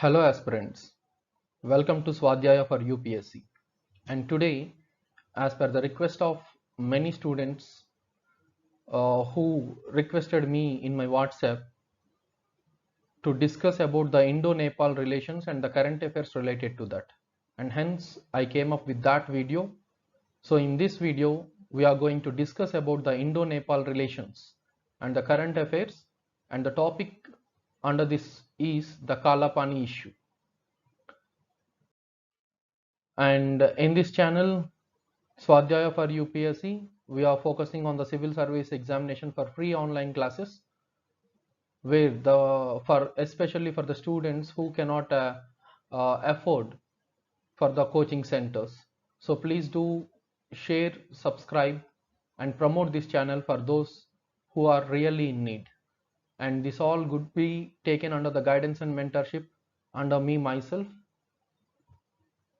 Hello aspirants, welcome to Swadhyaya for UPSC. And today, as per the request of many students who requested me in my WhatsApp to discuss about the Indo Nepal relations and the current affairs related to that. And hence, I came up with that video. So in this video, we are going to discuss about the Indo Nepal relations and the current affairs, and the topic under this is the Kalapani issue. And in this channel, Swadhyaya for UPSC, we are focusing on the civil service examination for free online classes, where especially for the students who cannot afford for the coaching centers. So please do share, subscribe, and promote this channel for those who are really in need. And this all could be taken under the guidance and mentorship under me myself.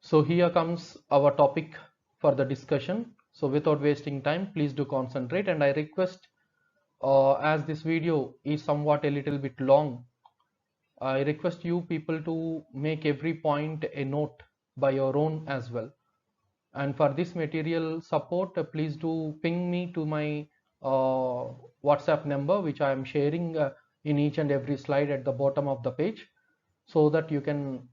So here comes our topic for the discussion. So without wasting time, please do concentrate, and I request, as this video is somewhat a little bit long, I request you people to make every point a note by your own as well. And for this material support, please do ping me to my WhatsApp number, which I am sharing in each and every slide at the bottom of the page, so that you can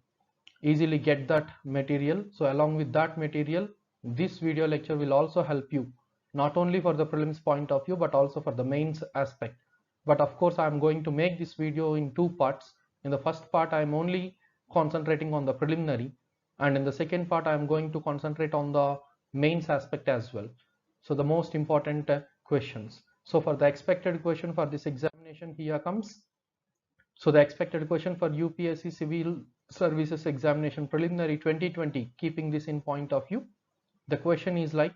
easily get that material. So along with that material, this video lecture will also help you not only for the prelims point of view but also for the mains aspect. But of course, I am going to make this video in two parts. In the first part, I am only concentrating on the preliminary, and in the second part, I am going to concentrate on the mains aspect as well. So the most important questions. So for the expected question for this examination, here comes. So the expected question for UPSC Civil Services Examination Preliminary 2020, keeping this in point of view, the question is like,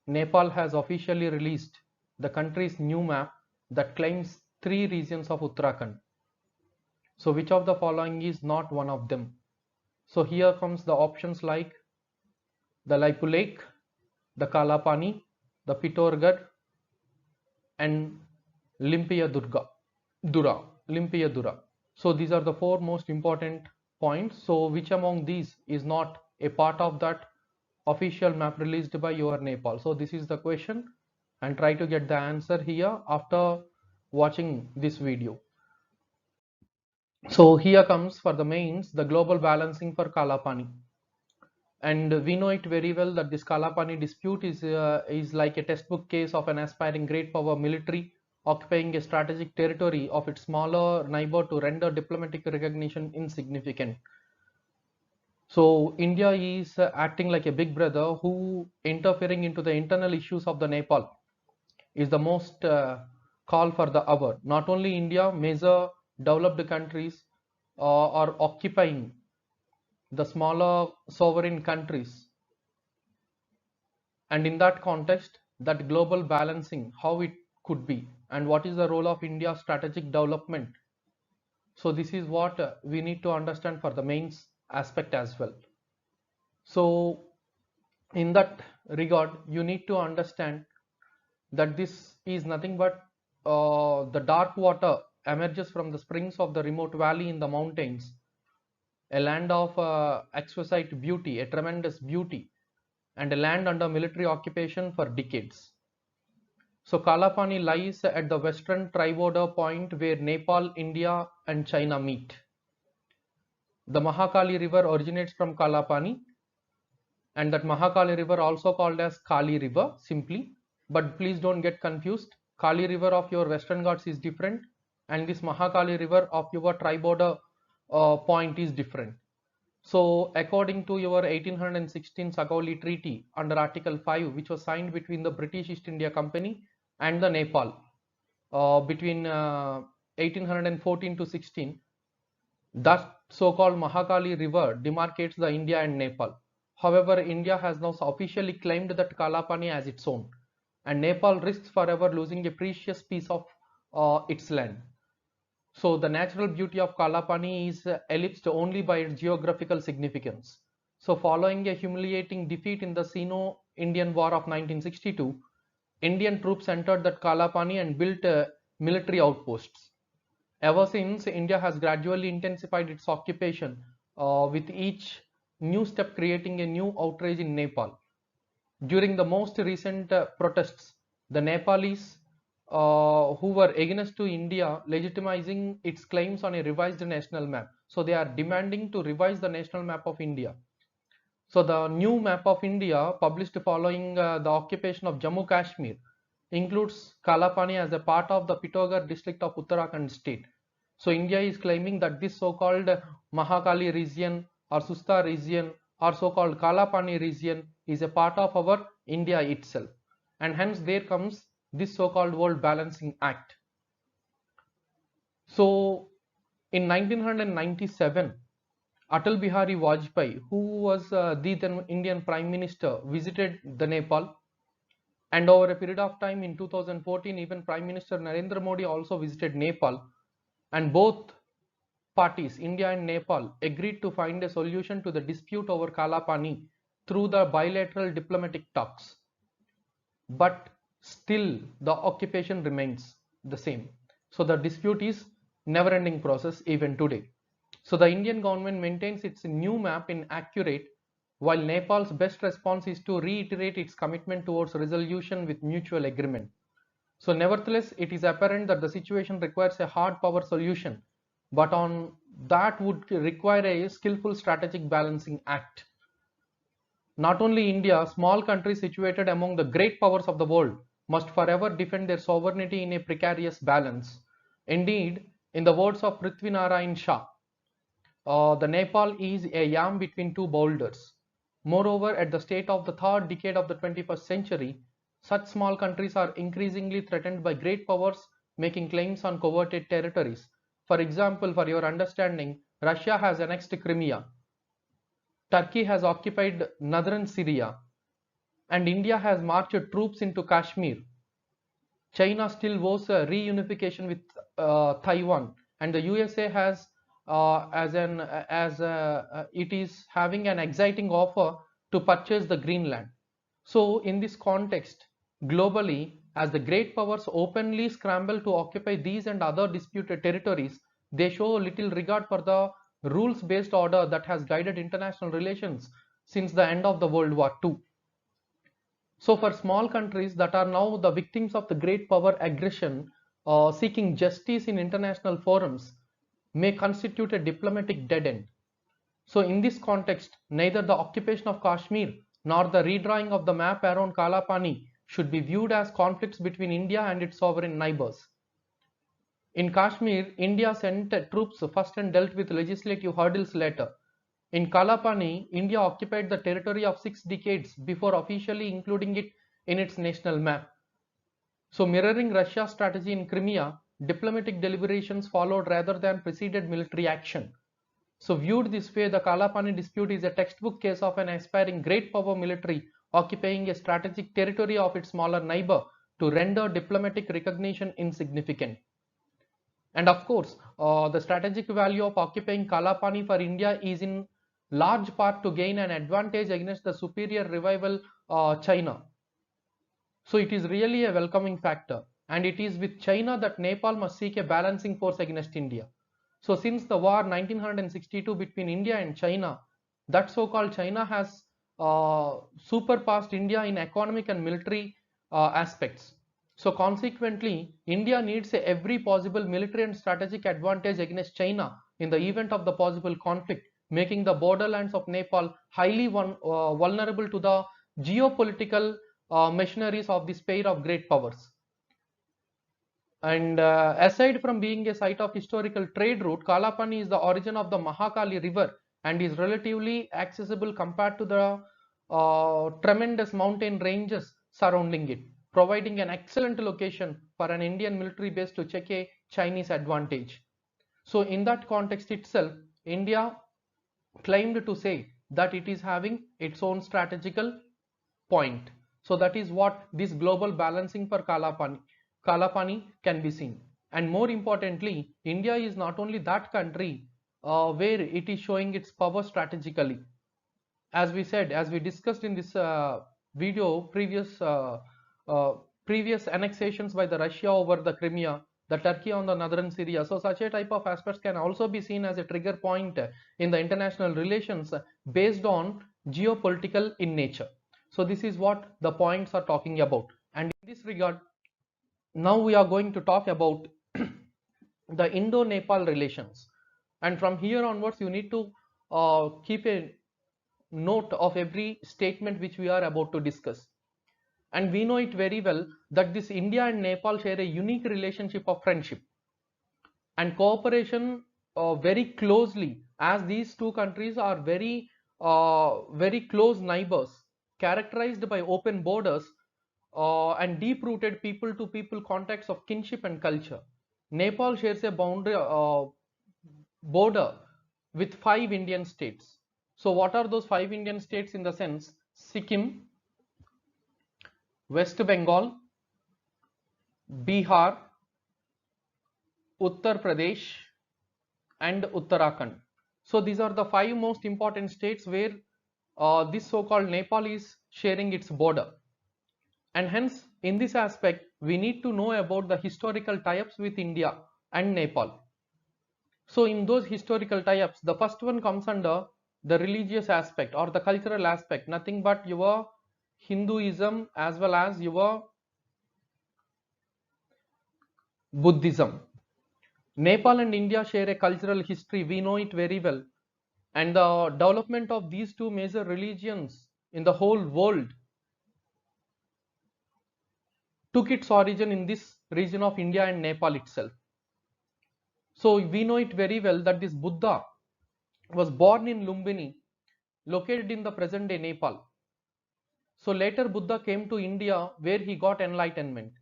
Nepal has officially released the country's new map that claims 3 regions of Uttarakhand. So which of the following is not one of them? So here comes the options like the Laipu Lake, the Kalapani, the Pittorgarh, and Limpiyadura. So these are the 4 most important points. So which among these is not a part of that official map released by your Nepal? So this is the question, and try to get the answer here after watching this video. So here comes for the mains, the global balancing for Kalapani. And we know it very well that this Kalapani dispute is like a textbook case of an aspiring great power military occupying a strategic territory of its smaller neighbor to render diplomatic recognition insignificant. So India is acting like a big brother who interfering into the internal issues of the Nepal is the most call for the hour. Not only India, major developed countries are occupying the smaller sovereign countries, and in that context, that global balancing, how it could be, and what is the role of India's strategic development. So this is what we need to understand for the mains aspect as well. So in that regard, you need to understand that this is nothing but the dark water emerges from the springs of the remote valley in the mountains, a land of exquisite beauty, a tremendous beauty, and a land under military occupation for decades. So Kalapani lies at the western tri-border point where Nepal, India, and China meet. The Mahakali river originates from Kalapani, and that Mahakali river also called as Kali river simply, but please don't get confused. Kali river of your Western Ghats is different, and this Mahakali river of your tri-border point is different. So according to your 1816 Sagauli Treaty under Article 5, which was signed between the British East India Company and the Nepal between 1814 to 16, that so-called Mahakali river demarcates the India and Nepal. However, India has now officially claimed that Kalapani as its own, and Nepal risks forever losing a precious piece of its land. So the natural beauty of Kalapani is ellipsed only by its geographical significance. So following a humiliating defeat in the Sino-Indian War of 1962, Indian troops entered that Kalapani and built military outposts. Ever since, India has gradually intensified its occupation, with each new step creating a new outrage in Nepal. During the most recent protests, the Nepalese, who were against to India legitimizing its claims on a revised national map. So they are demanding to revise the national map of India. So the new map of India published following the occupation of Jammu Kashmir includes Kalapani as a part of the Pithogar district of Uttarakhand state. So India is claiming that this so-called Mahakali region or Susta region or so-called Kalapani region is a part of our India itself, and hence there comes this so-called World Balancing Act. So in 1997, Atal Bihari Vajpayee, who was the then Indian Prime Minister, visited the Nepal, and over a period of time in 2014, even Prime Minister Narendra Modi also visited Nepal, and both parties, India and Nepal, agreed to find a solution to the dispute over Kalapani through the bilateral diplomatic talks. But still the occupation remains the same. So the dispute is never-ending process even today. So the Indian government maintains its new map inaccurate, while Nepal's best response is to reiterate its commitment towards resolution with mutual agreement. So nevertheless, it is apparent that the situation requires a hard power solution, but on that would require a skillful strategic balancing act. Not only India, small countries situated among the great powers of the world must forever defend their sovereignty in a precarious balance. Indeed, in the words of Prithvi Narayan Shah, the Nepal is a yam between two boulders. Moreover, at the state of the third decade of the 21st century, such small countries are increasingly threatened by great powers making claims on coveted territories. For example, for your understanding, Russia has annexed Crimea, Turkey has occupied northern Syria, and India has marched troops into Kashmir. China still vows a reunification with Taiwan, and the USA has, it is having an exciting offer to purchase the Greenland. So, in this context, globally, as the great powers openly scramble to occupy these and other disputed territories, they show little regard for the rules-based order that has guided international relations since the end of the World War II. So for small countries that are now the victims of the great power aggression, seeking justice in international forums may constitute a diplomatic dead end. So in this context, neither the occupation of Kashmir nor the redrawing of the map around Kalapani should be viewed as conflicts between India and its sovereign neighbors. In Kashmir, India sent troops first and dealt with legislative hurdles later. In Kalapani, India occupied the territory of 6 decades before officially including it in its national map. So mirroring Russia's strategy in Crimea, diplomatic deliberations followed rather than preceded military action. So viewed this way, the Kalapani dispute is a textbook case of an aspiring great power military occupying a strategic territory of its smaller neighbor to render diplomatic recognition insignificant. And of course, the strategic value of occupying Kalapani for India is in large part to gain an advantage against the superior revival China. So it is really a welcoming factor, and it is with China that Nepal must seek a balancing force against India. So since the war 1962 between India and China, that so-called China has surpassed India in economic and military aspects. So consequently, India needs every possible military and strategic advantage against China in the event of the possible conflict, making the borderlands of Nepal highly vulnerable to the geopolitical machineries of this pair of great powers. And aside from being a site of historical trade route, Kalapani is the origin of the Mahakali river and is relatively accessible compared to the tremendous mountain ranges surrounding it, providing an excellent location for an Indian military base to check a Chinese advantage. So in that context itself, India claimed to say that it is having its own strategical point. So that is what this global balancing for Kalapani can be seen. And more importantly, India is not only that country where it is showing its power strategically. As we said, as we discussed in this video, previous annexations by the Russia over the Crimea, the Turkey on the northern Syria. So such a type of aspects can also be seen as a trigger point in the international relations based on geopolitical in nature. So this is what the points are talking about. And in this regard, now we are going to talk about the Indo Nepal relations. And from here onwards, you need to keep a note of every statement which we are about to discuss. And we know it very well that this India and Nepal share a unique relationship of friendship and cooperation very closely, as these two countries are very close neighbors, characterized by open borders and deep-rooted people-to-people contacts of kinship and culture. Nepal shares a border with 5 Indian states. So what are those 5 Indian states in the sense? Sikkim, West Bengal, Bihar, Uttar Pradesh and Uttarakhand. So these are the 5 most important states where this so-called Nepal is sharing its border. And hence, in this aspect, we need to know about the historical tie-ups with India and Nepal. So in those historical tie-ups, the first one comes under the religious aspect or the cultural aspect, nothing but your Hinduism as well as your Buddhism. Nepal and India share a cultural history, we know it very well. And the development of these two major religions in the whole world took its origin in this region of India and Nepal itself. So we know it very well that this Buddha was born in Lumbini, located in the present day Nepal. So later Buddha came to India where he got enlightenment.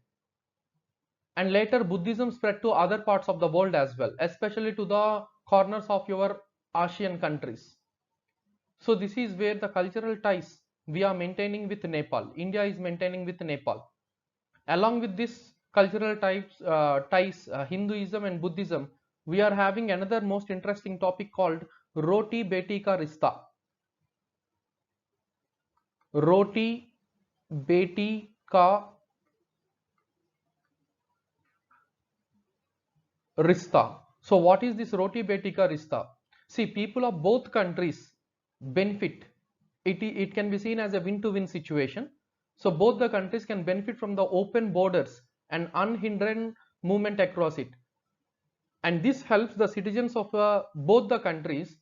And later Buddhism spread to other parts of the world as well, especially to the corners of your Asian countries. So this is where the cultural ties we are maintaining with Nepal. India is maintaining with Nepal. Along with this cultural ties, Hinduism and Buddhism, we are having another most interesting topic called Roti Beti Ka Rishta. Roti Beti Ka Rishta. So what is this Roti Beti Ka Rishta? See, people of both countries benefit. It can be seen as a win-to-win situation. So both the countries can benefit from the open borders and unhindered movement across it. And this helps the citizens of both the countries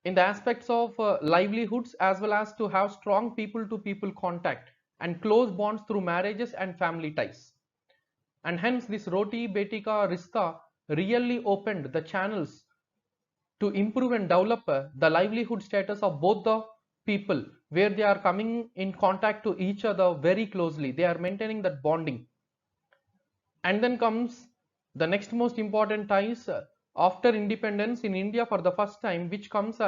in the aspects of livelihoods as well as to have strong people-to-people contact and close bonds through marriages and family ties. And hence this Roti Beti Ka Rishta really opened the channels to improve and develop the livelihood status of both the people, where they are coming in contact to each other very closely. They are maintaining that bonding. And then comes the next most important ties after independence in India for the first time, which comes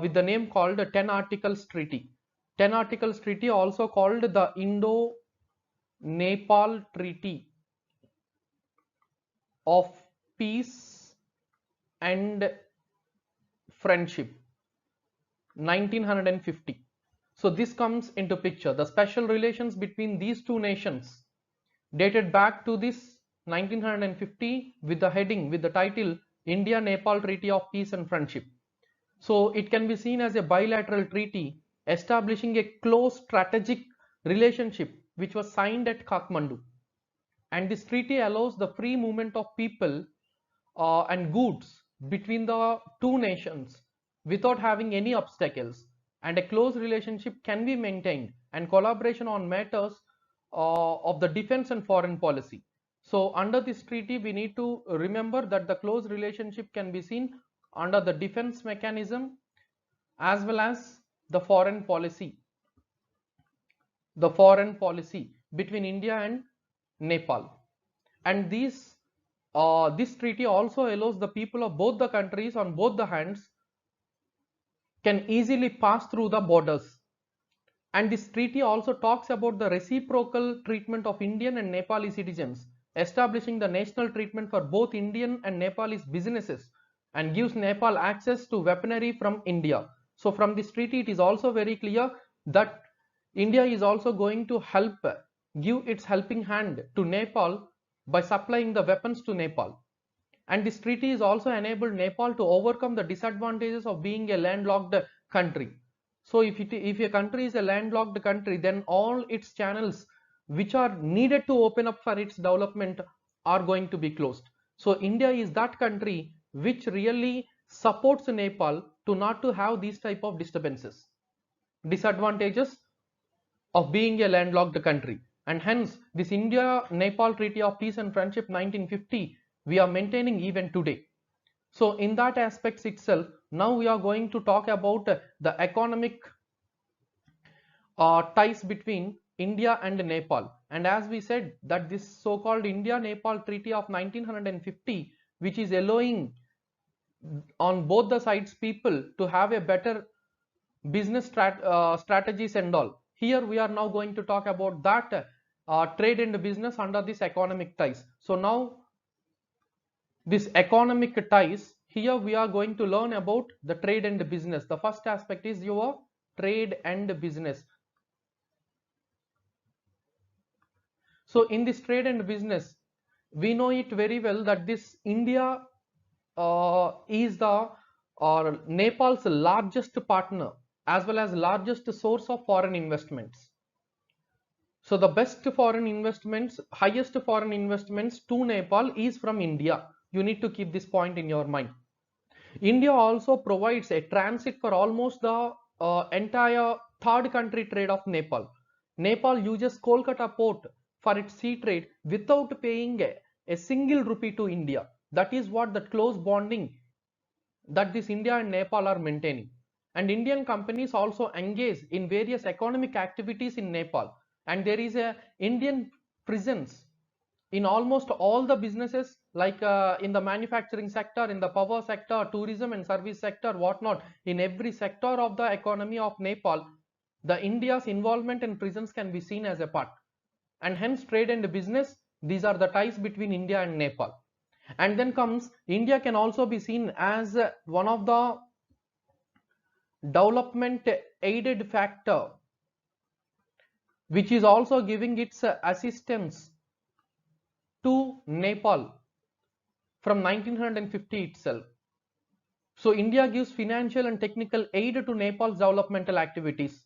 with the name called 10 Articles Treaty. 10 Articles Treaty, also called the Indo Nepal Treaty of Peace and Friendship, 1950. So this comes into picture. The special relations between these two nations dated back to this 1950 with the heading, with the title India-Nepal Treaty of Peace and Friendship. So it can be seen as a bilateral treaty establishing a close strategic relationship which was signed at Kathmandu. And this treaty allows the free movement of people and goods between the two nations without having any obstacles, and a close relationship can be maintained and collaboration on matters of the defense and foreign policy. So under this treaty we need to remember that the close relationship can be seen under the defense mechanism as well as the foreign policy between India and Nepal. And this treaty also allows the people of both the countries on both the hands can easily pass through the borders. And this treaty also talks about the reciprocal treatment of Indian and Nepali citizens, establishing the national treatment for both Indian and Nepalese businesses, and gives Nepal access to weaponry from India. So from this treaty it is also very clear that India is also going to help, give its helping hand to Nepal by supplying the weapons to Nepal. And this treaty is also enabled Nepal to overcome the disadvantages of being a landlocked country. So if a country is a landlocked country, then all its channels which are needed to open up for its development are going to be closed. So India is that country which really supports Nepal to not to have these type of disadvantages of being a landlocked country. And hence this India-Nepal Treaty of Peace and Friendship 1950 we are maintaining even today. So in that aspects itself, now we are going to talk about the economic ties between India and Nepal. And as we said that this so-called India-Nepal Treaty of 1950, which is allowing on both the sides people to have a better business strategies and all. Here we are now going to talk about that trade and business under this economic ties. So now this economic ties, here we are going to learn about the trade and business. The first aspect is your trade and business. So in this trade and business, we know it very well that this India is the or Nepal's largest partner as well as largest source of foreign investments. So the best foreign investments, highest foreign investments to Nepal is from India. You need to keep this point in your mind. India also provides a transit for almost the entire third country trade of Nepal. Nepal uses Kolkata port for its sea trade without paying a single rupee to India. That is what the close bonding that this India and Nepal are maintaining. And Indian companies also engage in various economic activities in Nepal. And there is a Indian presence in almost all the businesses like in the manufacturing sector, in the power sector, tourism and service sector, whatnot. In every sector of the economy of Nepal, the India's involvement and presence can be seen as a part. And hence trade and business, these are the ties between India and Nepal. And then comes India can also be seen as one of the development aided factor which is also giving its assistance to Nepal from 1950 itself. So India gives financial and technical aid to Nepal's developmental activities.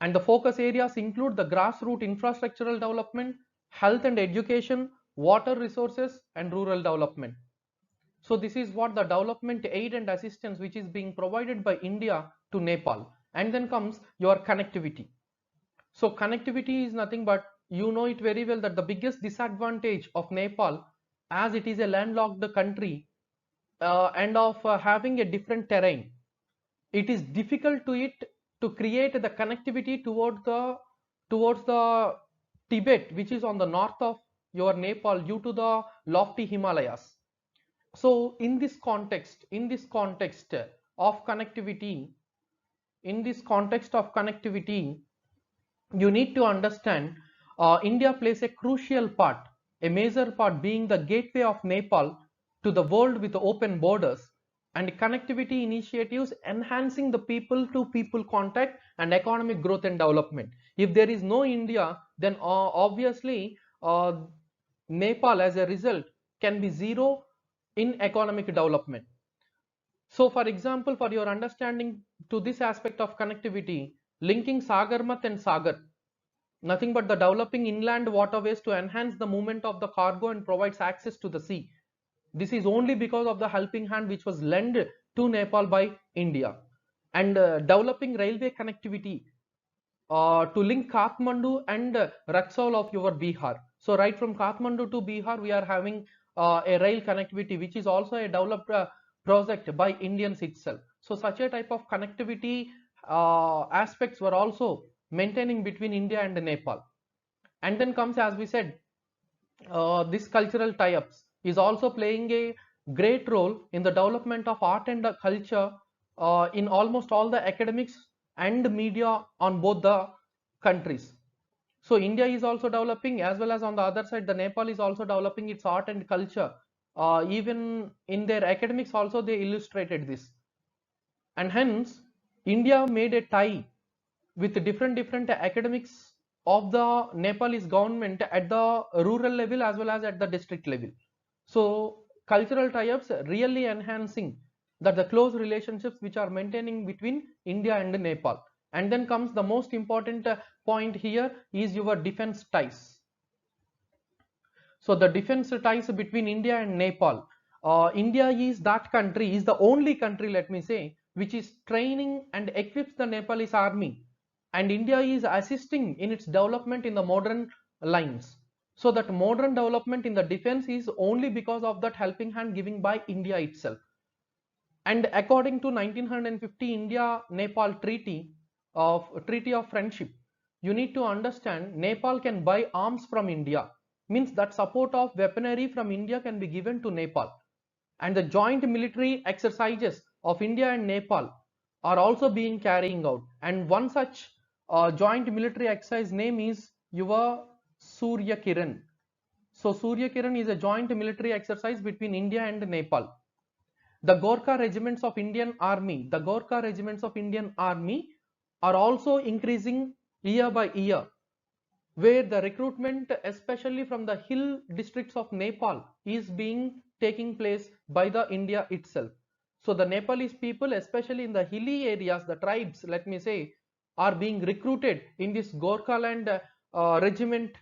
And the focus areas include the grassroots infrastructural development, health and education, water resources and rural development. So this is what the development aid and assistance which is being provided by India to Nepal. And then comes your connectivity. So connectivity is nothing but, you know it very well that the biggest disadvantage of Nepal, as it is a landlocked country and of having a different terrain, it is difficult to it to create the connectivity towards the Tibet, which is on the north of your Nepal due to the lofty Himalayas. So in this context of connectivity, you need to understand India plays a crucial part, a major part, being the gateway of Nepal to the world with open borders and connectivity initiatives enhancing the people to people contact and economic growth and development. If there is no India, then obviously Nepal as a result can be zero in economic development. So for example, for your understanding to this aspect of connectivity, linking Sagarmat and Sagar, nothing but the developing inland waterways to enhance the movement of the cargo and provides access to the sea. This is only because of the helping hand which was lent to Nepal by India. And developing railway connectivity to link Kathmandu and Raxaul of your Bihar. So right from Kathmandu to Bihar, we are having a rail connectivity, which is also a developed project by Indians itself. So such a type of connectivity aspects were also maintaining between India and Nepal. And then comes, as we said, this cultural tie-ups is also playing a great role in the development of art and culture in almost all the academics and media on both the countries. So India is also developing, as well as on the other side the Nepal is also developing its art and culture. Even in their academics also they illustrated this. And hence India made a tie with different academics of the Nepalese government at the rural level as well as at the district level. So cultural tie-ups really enhancing that the close relationships which are maintaining between India and Nepal. And then comes the most important point here is your defense ties. So the defense ties between India and Nepal. India is that country, is the only country, let me say, which is training and equips the Nepalese army, and India is assisting in its development in the modern lines. So that modern development in the defense is only because of that helping hand giving by India itself. And according to 1950 India-Nepal Treaty of Friendship, you need to understand Nepal can buy arms from India, means that support of weaponry from India can be given to Nepal. And the joint military exercises of India and Nepal are also being carrying out. And one such joint military exercise name is your Surya Kiran. So Surya Kiran is a joint military exercise between India and Nepal. The Gorkha regiments of Indian Army, are also increasing year by year, where the recruitment, especially from the hill districts of Nepal, is being taking place by the India itself. So the Nepalese people, especially in the hilly areas, the tribes, let me say, are being recruited in this Gorkhaland regiment,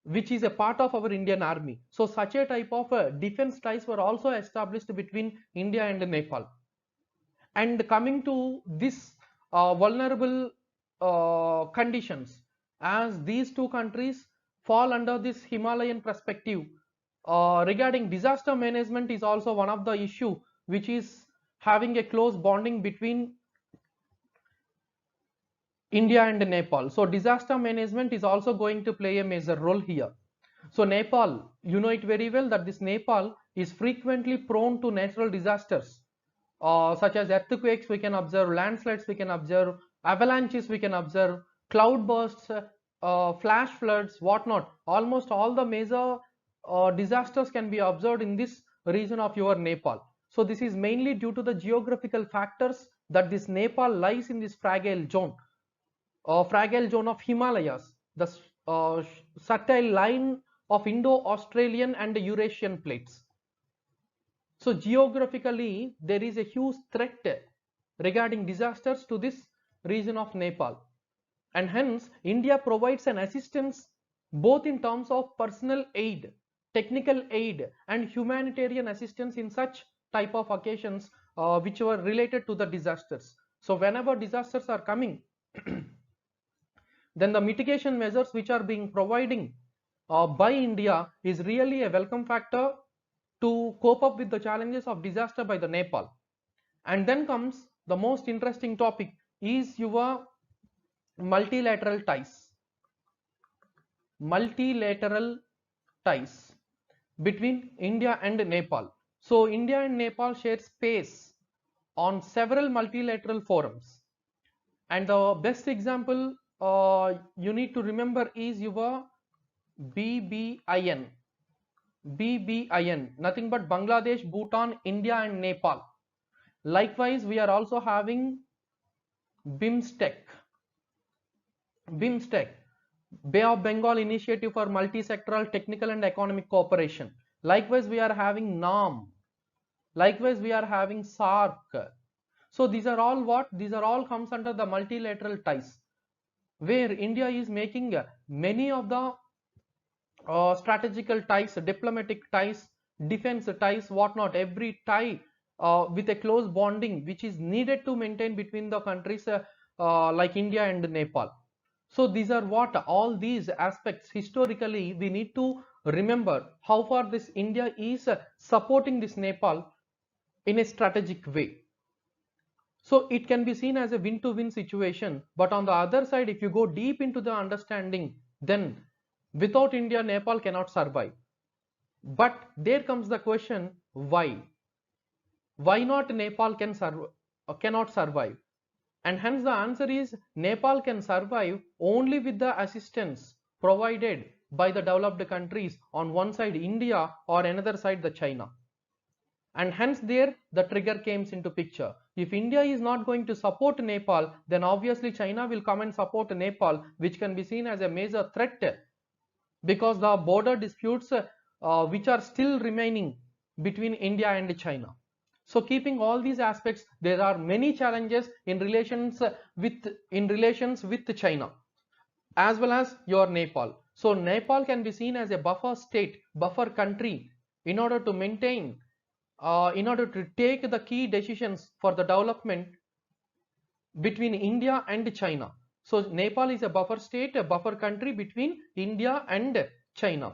which is a part of our Indian army. So such a type of defense ties were also established between India and Nepal. And coming to this vulnerable conditions, as these two countries fall under this Himalayan perspective, regarding disaster management is also one of the issue which is having a close bonding between India and Nepal. So disaster management is also going to play a major role here. So Nepal, you know it very well that this Nepal is frequently prone to natural disasters, such as earthquakes we can observe, landslides we can observe, avalanches we can observe, cloud bursts, flash floods, whatnot. Almost all the major disasters can be observed in this region of your Nepal. So this is mainly due to the geographical factors that this Nepal lies in this fragile zone of Himalayas, the subtle line of Indo-Australian and Eurasian plates. So geographically, there is a huge threat regarding disasters to this region of Nepal, and hence India provides an assistance both in terms of personal aid, technical aid, and humanitarian assistance in such type of occasions which were related to the disasters. So whenever disasters are coming, then the mitigation measures which are being providing by India is really a welcome factor to cope up with the challenges of disaster by the Nepal. And then comes the most interesting topic is your multilateral ties. Multilateral ties between India and Nepal. So India and Nepal share space on several multilateral forums. And the best example you need to remember is your BBIN. BBIN, nothing but Bangladesh, Bhutan, India and Nepal. Likewise, we are also having BIMSTEC. BIMSTEC, Bay of Bengal Initiative for Multi-Sectoral Technical and Economic Cooperation. Likewise, we are having NAM. Likewise, we are having SAARC. So these are all what? These are all comes under the multilateral ties, where India is making many of the strategical ties, diplomatic ties, defense ties, whatnot, every tie with a close bonding which is needed to maintain between the countries like India and Nepal. So these are what all these aspects historically we need to remember how far this India is supporting this Nepal in a strategic way. So it can be seen as a win-to-win situation, but on the other side, if you go deep into the understanding, then without India, Nepal cannot survive. But there comes the question, why? Why not Nepal cannot survive? And hence the answer is Nepal can survive only with the assistance provided by the developed countries, on one side India or another side the China. and hence there the trigger comes into picture. If India is not going to support Nepal, then obviously China will come and support Nepal, which can be seen as a major threat, because the border disputes which are still remaining between India and China. So keeping all these aspects, there are many challenges in relations with China as well as your Nepal. So Nepal can be seen as a buffer state, buffer country, in order to maintain, in order to take the key decisions for the development between India and China. So Nepal is a buffer state, a buffer country between India and China.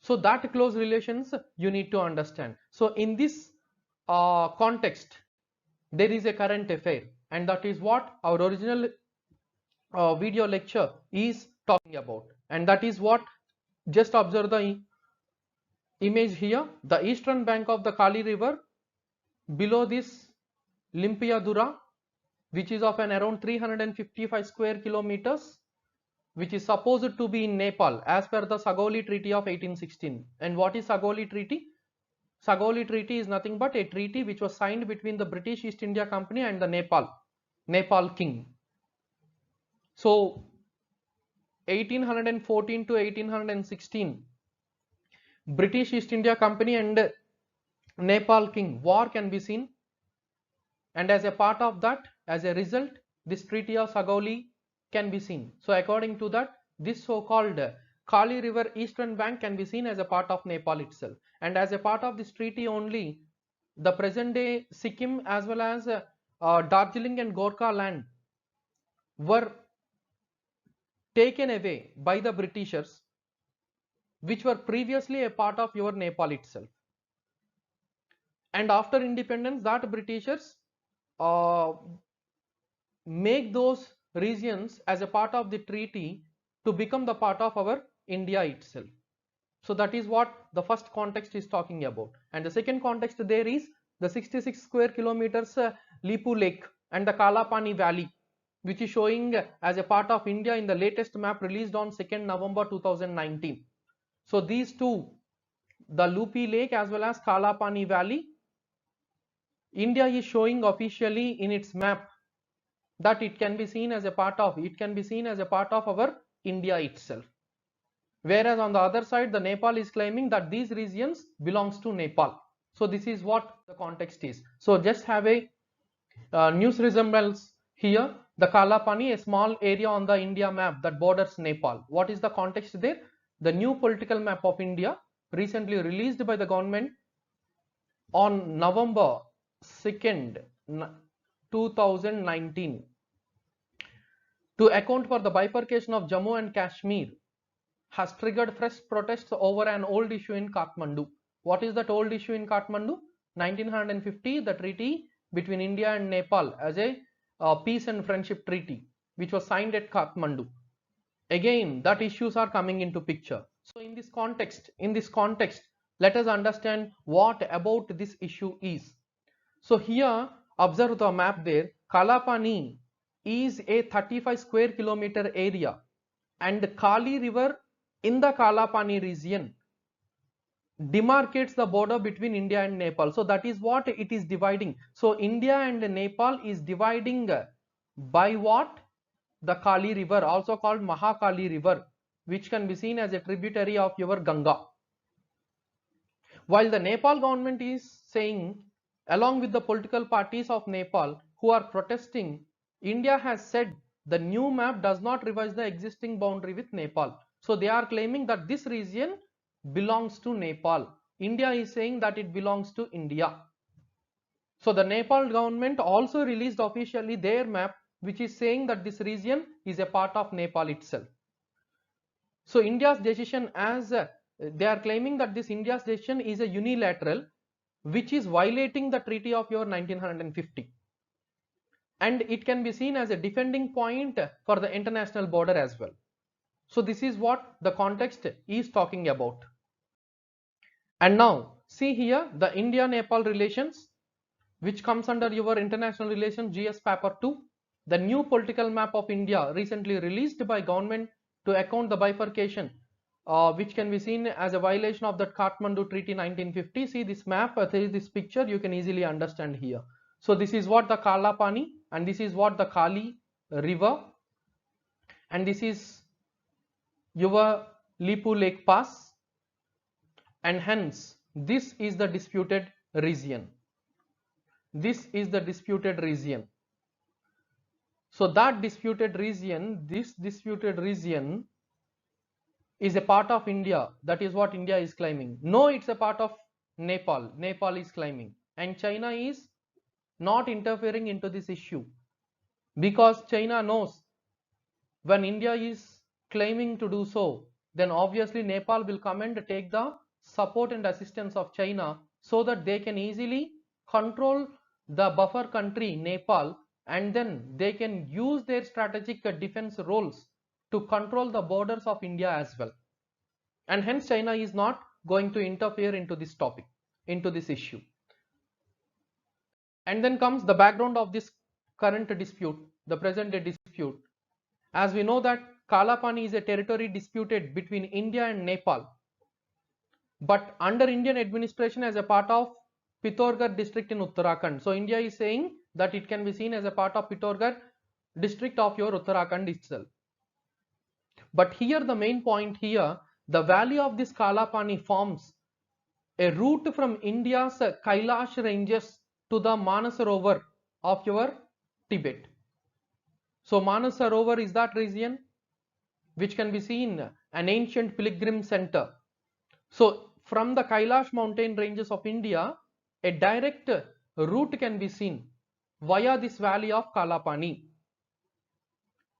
So that close relations you need to understand. So in this context, there is a current affair, and that is what our original video lecture is talking about, and that is what, just observe the image here, the eastern bank of the Kali river, below this Limpiadura, which is of an around 355 square kilometers, which is supposed to be in Nepal as per the Sagoli Treaty of 1816. And what is Sagoli Treaty? Sagoli Treaty is nothing but a treaty which was signed between the British East India Company and the Nepal king. So 1814 to 1816, British East India Company and Nepal king war can be seen, and as a part of that, as a result, this treaty of Sagoli can be seen. So according to that, this so-called Kali river eastern bank can be seen as a part of Nepal itself, and as a part of this treaty only, the present day Sikkim as well as Darjeeling and Gorkha land were taken away by the Britishers, which were previously a part of your Nepal itself. And after independence, that Britishers make those regions as a part of the treaty to become the part of our India itself. So that is what the first context is talking about. And the second context there is the 66 square kilometers Lipu Lake and the Kalapani Valley, which is showing as a part of India in the latest map released on 2nd November 2019. So these two, the Lupi Lake as well as Kalapani Valley, India is showing officially in its map that it can be seen as a part of our India itself. Whereas on the other side, the Nepal is claiming that these regions belongs to Nepal. So this is what the context is. So just have a news resemblance here. The Kalapani, a small area on the India map that borders Nepal. What is the context there? The new political map of India, recently released by the government on November 2nd, 2019, to account for the bifurcation of Jammu and Kashmir, has triggered fresh protests over an old issue in Kathmandu. What is that old issue in Kathmandu? 1950, the treaty between India and Nepal as a peace and friendship treaty, which was signed at Kathmandu. Again, that issues are coming into picture. So in this context, let us understand what about this issue is. So here, observe the map there. Kalapani is a 35 square kilometer area, and Kali river in the Kalapani region demarcates the border between India and Nepal. So that is what it is dividing. So India and Nepal is dividing by what? The Kali river, also called Mahakali river, which can be seen as a tributary of your Ganga. While the Nepal government is saying, along with the political parties of Nepal who are protesting, India has said the new map does not revise the existing boundary with Nepal. So they are claiming that this region belongs to Nepal. India is saying that it belongs to India. So the Nepal government also released officially their map, which is saying that this region is a part of Nepal itself. So India's decision, as they are claiming that this India's decision is a unilateral, which is violating the treaty of your 1950. And it can be seen as a defending point for the international border as well. So this is what the context is talking about. And now see here the India-Nepal relations, which comes under your international relations GS paper 2. The new political map of India recently released by government to account the bifurcation which can be seen as a violation of that Kathmandu Treaty 1950. See this map, this picture, you can easily understand here. So this is what the Kalapani, and this is what the Kali river, and this is your Lipu Lake Pass, and hence this is the disputed region. This is the disputed region. So that disputed region, this disputed region is a part of India. That is what India is claiming. No, it's a part of Nepal. Nepal is claiming. And China is not interfering into this issue, because China knows when India is claiming to do so, then obviously Nepal will come and take the support and assistance of China, so that they can easily control the buffer country Nepal, and then they can use their strategic defense roles to control the borders of India as well. And hence China is not going to interfere into this topic, into this issue. And then comes the background of this current dispute, the present day dispute. As we know that Kalapani is a territory disputed between India and Nepal, but under Indian administration as a part of Pithoragarh district in Uttarakhand. So India is saying that it can be seen as a part of Pithoragarh district of your Uttarakhand itself. But here the main point here, the valley of this Kalapani forms a route from India's Kailash ranges to the Manasarovar of your Tibet. So Manasarovar is that region which can be seen an ancient pilgrim center. So from the Kailash mountain ranges of India, a direct route can be seen via this valley of Kalapani.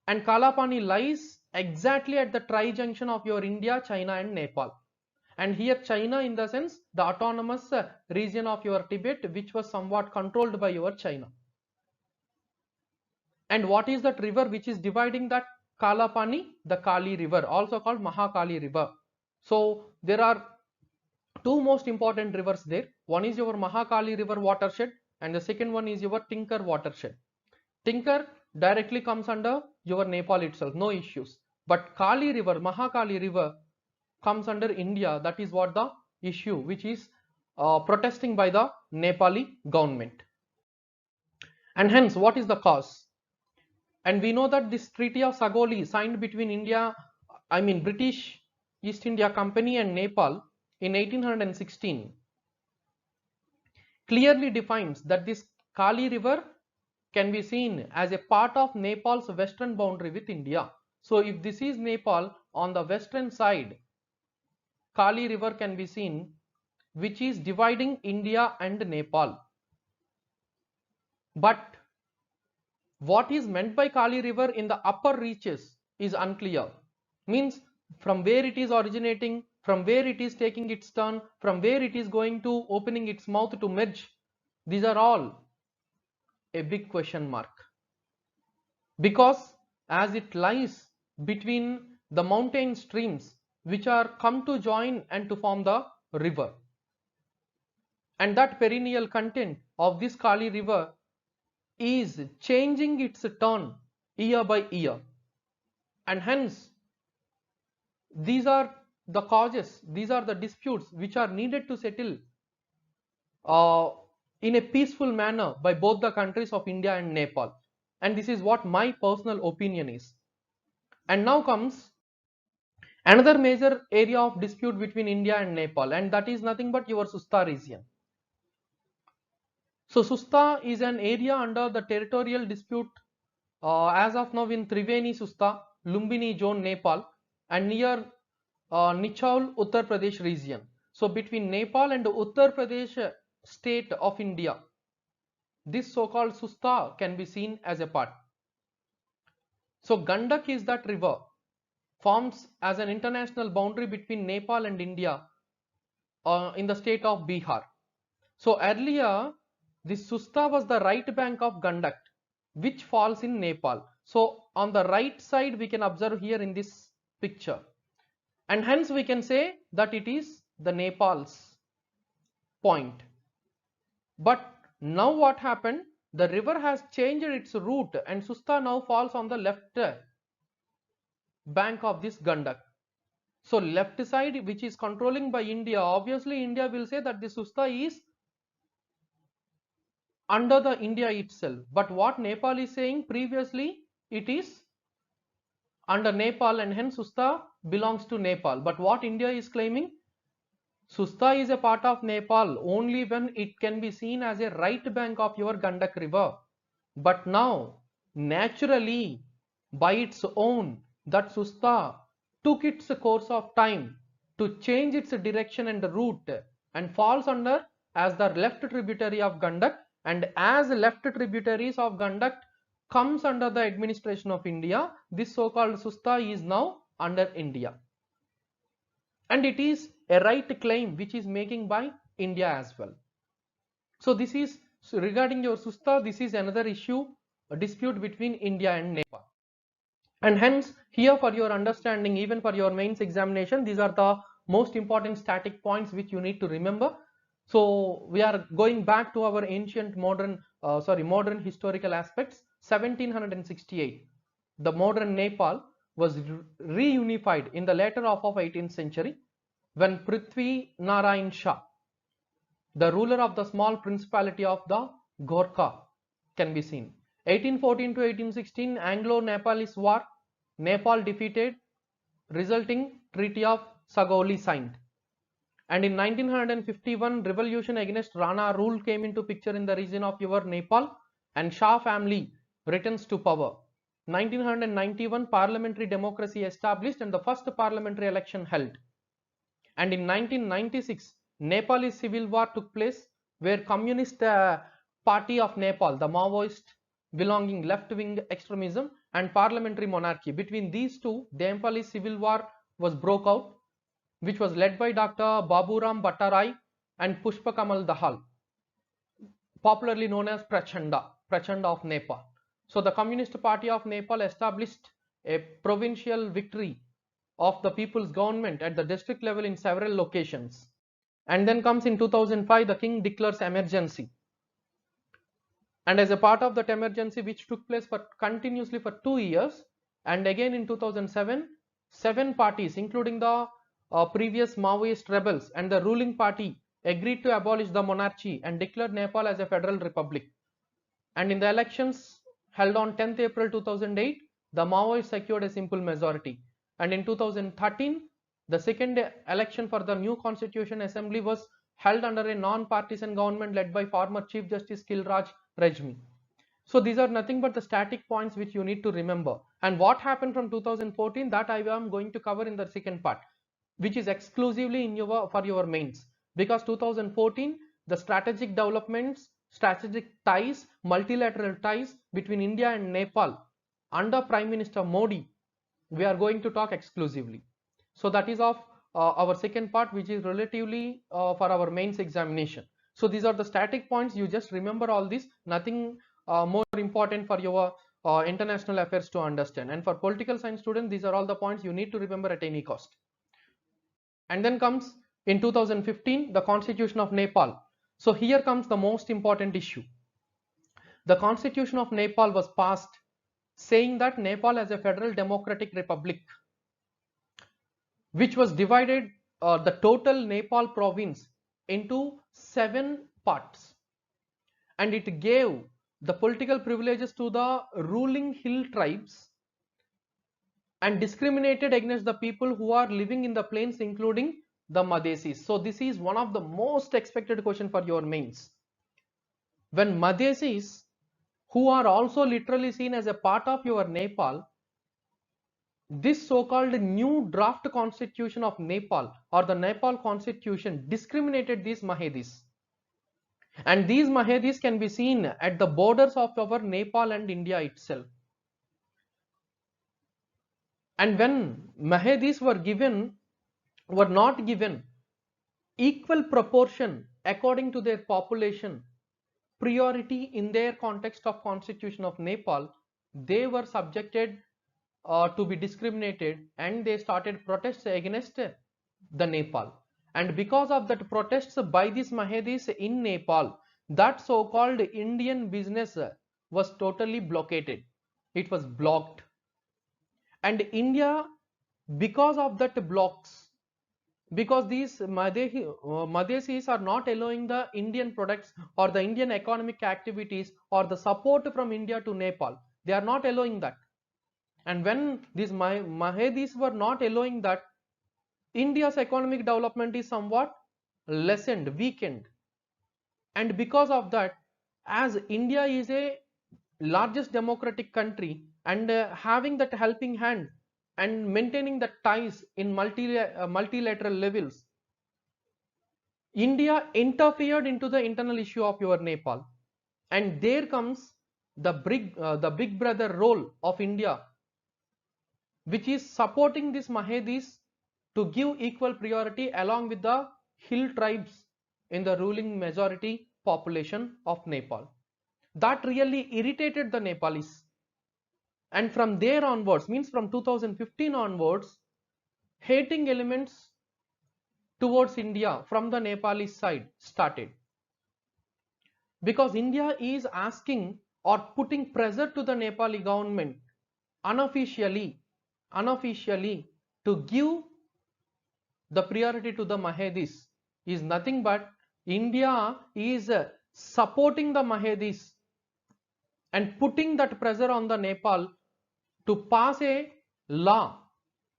And Kalapani lies exactly at the tri-junction of your India, China and Nepal. And here China, in the sense the autonomous region of your Tibet, which was somewhat controlled by your China. And what is that river which is dividing that Kalapani? The Kali river, also called Mahakali river. So there are two most important rivers there. One is your Mahakali river watershed, and the second one is your Tinker watershed. Tinker directly comes under your Nepal itself, no issues. But Kali river, Mahakali river comes under India. That is what the issue which is protesting by the Nepali government. And hence what is the cause? And we know that this Treaty of Sagoli signed between British East India Company and Nepal in 1816 clearly defines that this Kali river can be seen as a part of Nepal's western boundary with India. So if this is Nepal, on the western side, Kali river can be seen, which is dividing India and Nepal. But what is meant by Kali river in the upper reaches is unclear. Means from where it is originating, from where it is taking its turn, from where it is going to opening its mouth to merge, these are all a big question mark. Because as it lies between the mountain streams which are come to join and to form the river, and that perennial content of this Kali river is changing its turn year by year, and hence these are the causes, these are the disputes which are needed to settle in a peaceful manner by both the countries of India and Nepal. And this is what my personal opinion is. And now comes another major area of dispute between India and Nepal, and that is nothing but your Susta region. So Susta is an area under the territorial dispute as of now in Triveni Susta, Lumbini zone, Nepal, and near Nichaul, Uttar Pradesh region. So between Nepal and Uttar Pradesh state of India, this so-called Susta can be seen as a part. So Gandak is that river, forms as an international boundary between Nepal and India in the state of Bihar. So earlier, this Susta was the right bank of Gandak, which falls in Nepal. So on the right side, we can observe here in this picture, and hence we can say that it is the Nepal's point. But now what happened? The river has changed its route, and Susta now falls on the left bank of this Gandak. So left side, which is controlling by India, obviously India will say that the Susta is under the India itself. But what Nepal is saying, previously it is under Nepal and hence Susta belongs to Nepal. But what India is claiming, Susta is a part of Nepal only when it can be seen as a right bank of your Gandak river. But now, naturally, by its own, that Susta took its course of time to change its direction and route and falls under as the left tributary of Gandak, and as left tributaries of Gandak comes under the administration of India, this so-called Susta is now under India. And it is a right claim which is making by India as well. So this is regarding your Susta, this is another issue, a dispute between India and Nepal. And hence here for your understanding, even for your mains examination, these are the most important static points which you need to remember. So we are going back to our ancient modern historical aspects. 1768, the modern Nepal was reunified in the later half of 18th century when Prithvi Narayan Shah, the ruler of the small principality of the Gorkha, can be seen. 1814 to 1816, Anglo-Nepalese War, Nepal defeated, resulting Treaty of Sagoli signed. And in 1951, revolution against Rana rule came into picture in the region of your Nepal, and Shah family returns to power. 1991, parliamentary democracy established and the first parliamentary election held. And in 1996, Nepalese civil war took place where Communist Party of Nepal, the Maoist belonging left-wing extremism and parliamentary monarchy. Between these two, the Nepalese civil war was broke out, which was led by Dr. Baburam Bhattarai and Pushpa Kamal Dahal, popularly known as Prachanda of Nepal. So the Communist Party of Nepal established a provincial victory of the people's government at the district level in several locations. And then comes in 2005, the king declares emergency. And as a part of that emergency, which took place for continuously for 2 years, and again in 2007, 7 parties, including the previous Maoist rebels and the ruling party, agreed to abolish the monarchy and declared Nepal as a federal republic. And in the elections held on 10th April 2008, the Maoists secured a simple majority. And in 2013, the second election for the new Constitution Assembly was held under a non-partisan government led by former Chief Justice Kilraj Rajmi. So these are nothing but the static points which you need to remember. And what happened from 2014, that I am going to cover in the second part, which is exclusively in for your mains. Because 2014, the strategic developments, strategic ties, multilateral ties between India and Nepal under Prime Minister Modi, we are going to talk exclusively. So that is of our second part, which is relatively for our mains examination. So these are the static points. You just remember all this, nothing more important for your international affairs to understand. And for political science students, these are all the points you need to remember at any cost. And then comes in 2015, the Constitution of Nepal. So here comes the most important issue. The Constitution of Nepal was passed saying that Nepal as a federal democratic republic, which was divided the total Nepal province into 7 parts, and it gave the political privileges to the ruling hill tribes and discriminated against the people who are living in the plains, including the Madhesis. So this is one of the most expected question for your mains. When Madhesis, who are also literally seen as a part of your Nepal, this so-called new draft constitution of Nepal or the Nepal constitution discriminated these Mahedis. And these Mahedis can be seen at the borders of our Nepal and India itself. And when Mahedis were not given equal proportion according to their population, priority in their context of constitution of Nepal, they were subjected to be discriminated, and they started protests against the Nepal. And because of that protests by these Mahedis in Nepal, that so-called Indian business was totally blockaded. It was blocked. And India because of that blocks, because these Madhesis are not allowing the Indian products or the Indian economic activities or the support from India to Nepal. They are not allowing that. And when these Mahedis were not allowing that, India's economic development is somewhat lessened, weakened. And because of that, as India is a largest democratic country and having that helping hand and maintaining the ties in multilateral levels, India interfered into the internal issue of your Nepal, and there comes the big brother role of India, which is supporting these Mahedis to give equal priority along with the hill tribes in the ruling majority population of Nepal. That really irritated the Nepalis, and from there onwards, means from 2015 onwards, hating elements towards India from the Nepali side started, because India is asking or putting pressure to the Nepali government unofficially to give the priority to the Mahedis. Is nothing but India is supporting the Mahedis and putting that pressure on the Nepal to pass a law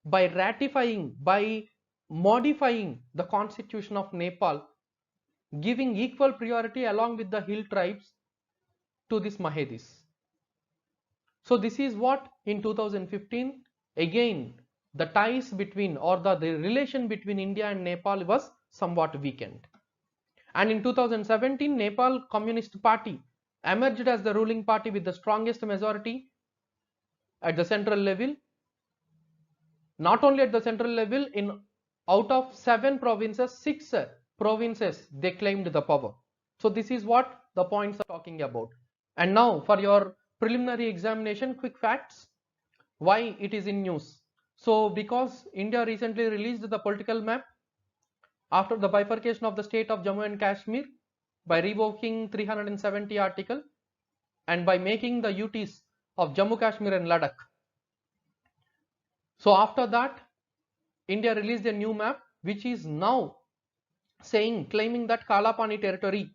by ratifying, by modifying the constitution of Nepal, giving equal priority along with the hill tribes to this Mahedis. So this is what in 2015 again the ties between or the relation between India and Nepal was somewhat weakened. And in 2017 Nepal Communist Party emerged as the ruling party with the strongest majority at the central level. Not only at the central level, in out of 7 provinces, 6 provinces they claimed the power. So this is what the points are talking about. And now for your preliminary examination, quick facts, why it is in news. So because India recently released the political map after the bifurcation of the state of Jammu and Kashmir by revoking 370 article and by making the UTs of Jammu, Kashmir and Ladakh. So after that, India released a new map which is now claiming that Kalapani territory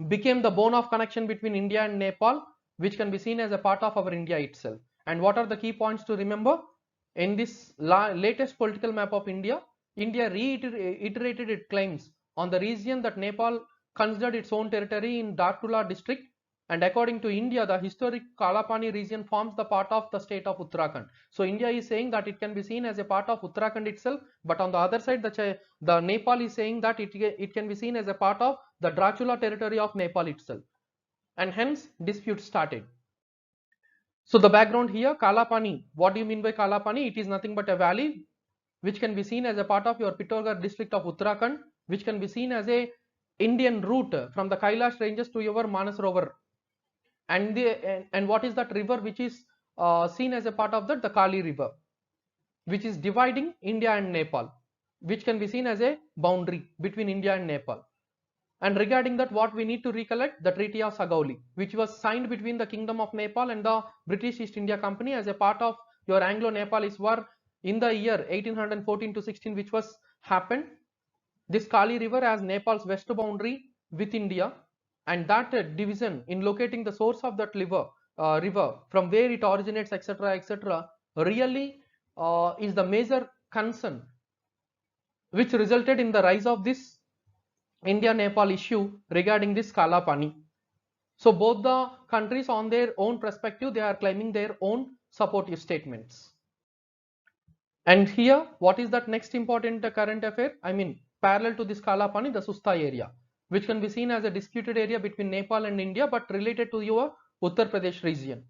became the bone of connection between India and Nepal, which can be seen as a part of our India itself. And what are the key points to remember? In this latest political map of India, India reiterated its claims on the region that Nepal considered its own territory in Dartula district, and according to India, the historic Kalapani region forms the part of the state of Uttarakhand. So India is saying that it can be seen as a part of Uttarakhand itself, but on the other side, the Nepal is saying that it can be seen as a part of the Dracula territory of Nepal itself, and hence dispute started. So the background here, Kalapani. What do you mean by Kalapani? It is nothing but a valley which can be seen as a part of your Pithogarh district of Uttarakhand, which can be seen as a Indian route from the Kailash ranges to your Manasarovar. And what is that river which is seen as a part of that? The Kali river, which is dividing India and Nepal, which can be seen as a boundary between India and Nepal. And regarding that, what we need to recollect, the Treaty of Sagauli, which was signed between the Kingdom of Nepal and the British East India Company as a part of your Anglo-Nepalese war in the year 1814 to 16, which was happened. This Kali river as Nepal's west boundary with India, and that division in locating the source of that river from where it originates, etc., really is the major concern which resulted in the rise of this India-Nepal issue regarding this Kalapani. So both the countries on their own perspective, they are claiming their own supportive statements. And here, what is that next important current affair? I mean, parallel to this Kalapani, the Susta area, which can be seen as a disputed area between Nepal and India, but related to your Uttar Pradesh region.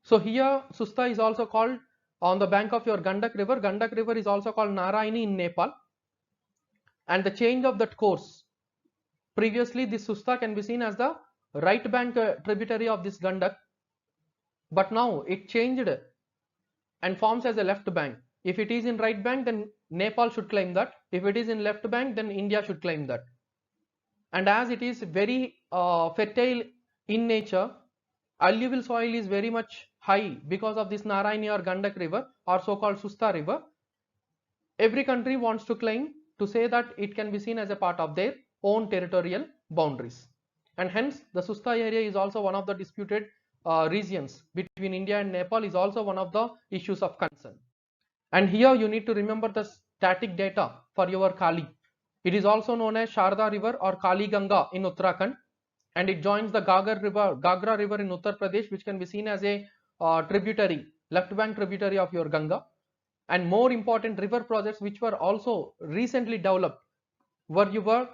So here, Susta is also called on the bank of your Gandak river. Gandak river is also called Narayani in Nepal. And the change of that course, previously this Susta can be seen as the right bank tributary of this Gandak, but now it changed and forms as a left bank. If it is in right bank, then Nepal should claim that. If it is in left bank, then India should claim that. And as it is very fertile in nature, alluvial soil is very much high because of this Narayani or Gandak river or so-called Susta river. Every country wants to claim to say that it can be seen as a part of their own territorial boundaries, and hence the Susta area is also one of the disputed regions between India and Nepal, is also one of the issues of concern. And here you need to remember the static data for your Kali. It is also known as Sharda river or Kali Ganga in Uttarakhand, and it joins the Gagra river in Uttar Pradesh, which can be seen as a tributary, left bank tributary of your Ganga. And more important river projects which were also recently developed were your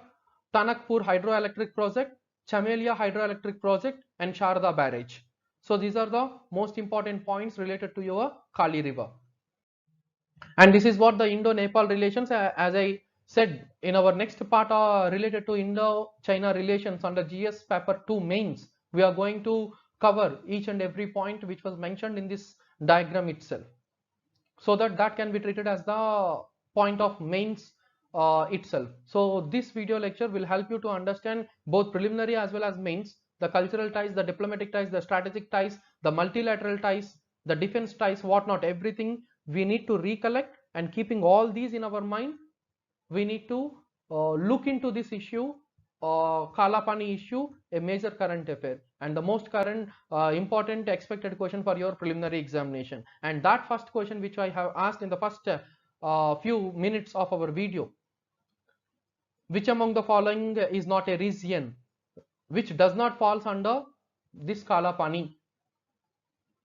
Tanakpur hydroelectric project, Chamelia hydroelectric project, and Sharda barrage. So these are the most important points related to your Kali river. And this is what the Indo-Nepal relations, as I said in our next part related to Indo-China relations under GS paper 2 mains, we are going to cover each and every point which was mentioned in this diagram itself, so that can be treated as the point of mains itself. So this video lecture will help you to understand both preliminary as well as mains, the cultural ties, the diplomatic ties, the strategic ties, the multilateral ties, the defense ties, whatnot, everything we need to recollect. And keeping all these in our mind, we need to look into this issue, Kalapani issue, a major current affair and the most current important expected question for your preliminary examination. And that first question which I have asked in the first few minutes of our video: which among the following is not a region which does not falls under this Kalapani?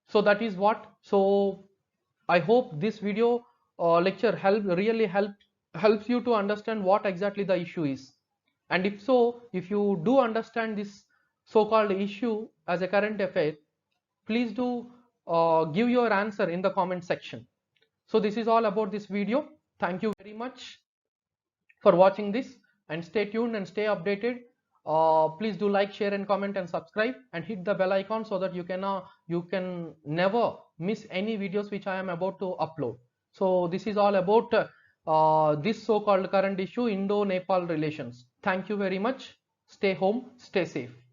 So that is what. So I hope this video lecture really helps you to understand what exactly the issue is. And if so, if you do understand this so-called issue as a current affair, please do give your answer in the comment section. So this is all about this video. Thank you very much for watching this, and stay tuned and stay updated. Please do like, share and comment and subscribe, and hit the bell icon so that you can never miss any videos which I am about to upload. So this is all about this so-called current issue, Indo-Nepal relations. Thank you very much. Stay home, stay safe.